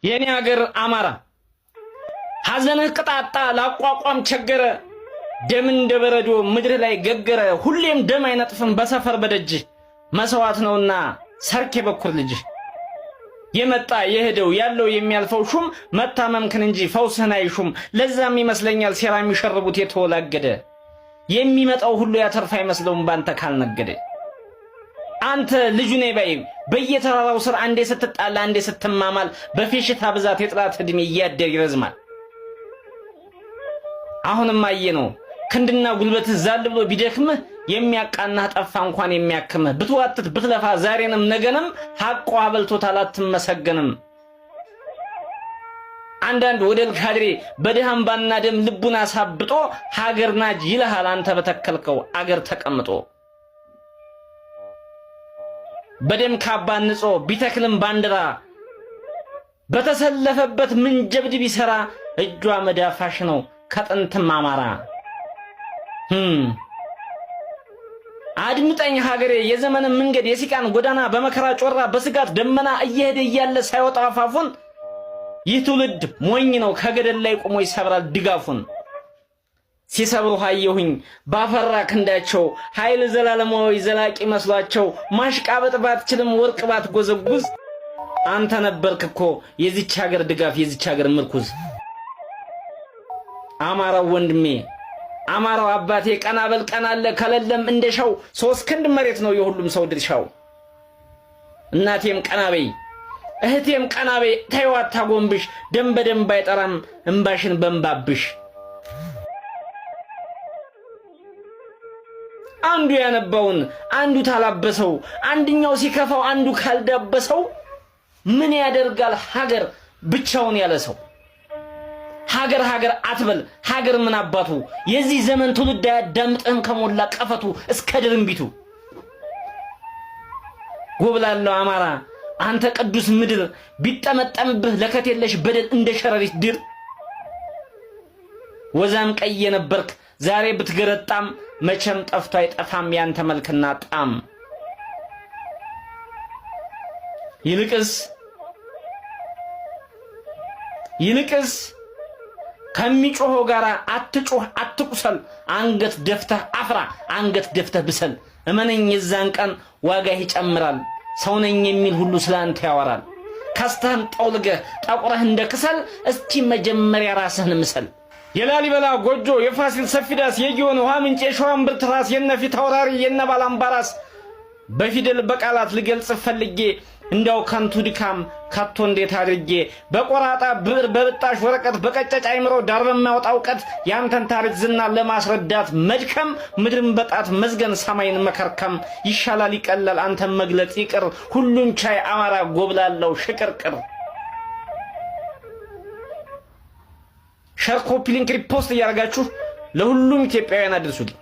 የኔ ሀገር አማራ ሐዘንህ ቅጣጣ ላቋቋም ቸገረ ደም እንደበረዶ ምድር ላይ ገገረ ሁሌም ደም አይነጥፍም በሰፈር በደጅ መስዋዕት ነውና ሰርክ የበኩር ልጅ የመጣ የሄደው ያለው የሚያልፈው ሹም መታመምክን እንጂ ፈውስህን አይሹም ለዛም ይመስለኛል ሴራ የሚሸርቡት የተወላገደ የሚመጣው ሁሉ ያተርፋ አይመስለውም ባንተ ካልነገደ አንተ ልጁ ነይ ባይ በየተራራው ስር አንዴ ስትጣላ አንዴ ስትማማል በፊሽታ ብዛት የጥላት እድሜ እያደር ይረዝማል አሁንም አየነው ክንድና ጉልበት ዛል ብሎ ቢደክምህ የሚያቃና ጠፋ እንኳን የሚያክምህ ብትዋጥት ብትለፋ ዛሬንም ነገንም ሐቆ አበልቶታል አትመሰገንም አንዳንድ ወደል ካድሬ በደሃም ባና ደም ልቡን አሳብጦ ሀገር ናጅ ይልሃል አንተ በተከልከው አገር ተቀምጦ በደም ካባ ንጾ ቢተክልም ባንዲራ በተሰለፈበት ምን ጀብድ ቢሰራ እጇ መዳፋሽ ነው ከጥንትም አማራ አድምጠኝ ሀገሬ የዘመን መንገድ የሲቃን ጎዳና በመከራ ጮራ በስጋት ደመና እየሄደ እያለ ሳይወጣ አፋፉን ይህ ትውልድ ሞኝ ነው ከገደል ላይ ቆሞ ይሰብራል ድጋፉን ሲሰብሩ ሃየሁኝ ባፈራ ክንዳቸው ኃይል ዘላለማዊ ዘላቂ መስሏቸው ማሽቃበጥ ባትችልም ወርቅ ባትጎዘጉዝ አንተ ነበርክኮ የዚች ሀገር ድጋፍ የዚች ሀገር ምርኩዝ አማራው ወንድሜ አማራው አባቴ ቀናበል ቀናለ ከለለም እንደሻው ሶስት ክንድ መሬት ነው የሁሉም ሰው ድርሻው እናቴም ቀናበይ እህቴም ቀናበይ ታይዋታ ጎንብሽ ደም በደም ባይጠራም እንባሽን በእንባብሽ አንዱ ያነባውን አንዱ ታላበሰው አንድኛው ሲከፋው አንዱ ካልዳበሰው ምን ያደርጋል ሀገር ብቻውን ያለ ሰው ሀገር ሀገር አትበል ሀገር ምን አባቱ የዚህ ዘመን ትውልድ ያዳምጥህም ከሞላ ቀፈቱ እስከ ድርምቢቱ ጎብላለው አማራ አንተ ቅዱስ ምድር ቢጠመጠምብህ ለከት የለሽ በደል እንደ ሸረሪት ድር ወዛም ቀይ ነበርክ ዛሬ ብትገረጣም መቼም ጠፍቶ አይጠፋም ያንተ መልክና ጣም ይልቅስ ከሚጮኸው ጋራ አትጮህ አትቁሰል አንገት ደፍተህ አፍራ አንገት ደፍተህ ብሰል እመነኝ የዛን ቀን ዋጋህ ይጨምራል ሰው ነኝ የሚል ሁሉ ስላንተ ያወራል ካስተህን ጠውልገህ ጠቁረህ እንደክሰል እስቲ መጀመሪያ ራስህን ምሰል የላሊበላ ጎጆ የፋሲል ሰፊዳስ የጊዮን ውሃ ምንጭ የሸዋን ብርት ራስ የነፊት አውራሪ የነባላምባራስ በፊደል በቃላት ልገልጽ ፈልጌ እንዳው ካንቱ ድካም ካቶ እንዴት አድርጌ በቆራጣ ብር በብጣሽ ወረቀት በቀጨጭ አይምሮ ዳር በማውጣው ቀት ያንተን ታሪክ ዝና ለማስረዳት መድከም ምድርን በጣት መዝገን ሰማይን መከርከም ይሻላል ይቀላል አንተን መግለጽ ይቅር ሁሉን ቻይ አማራ ጎብላለው ሽቅርቅር ሸር ኮፒ ሊንክ ሪፖስት ያርጋችሁ ለሁሉም ኢትዮጵያውያን አድርሱልኝ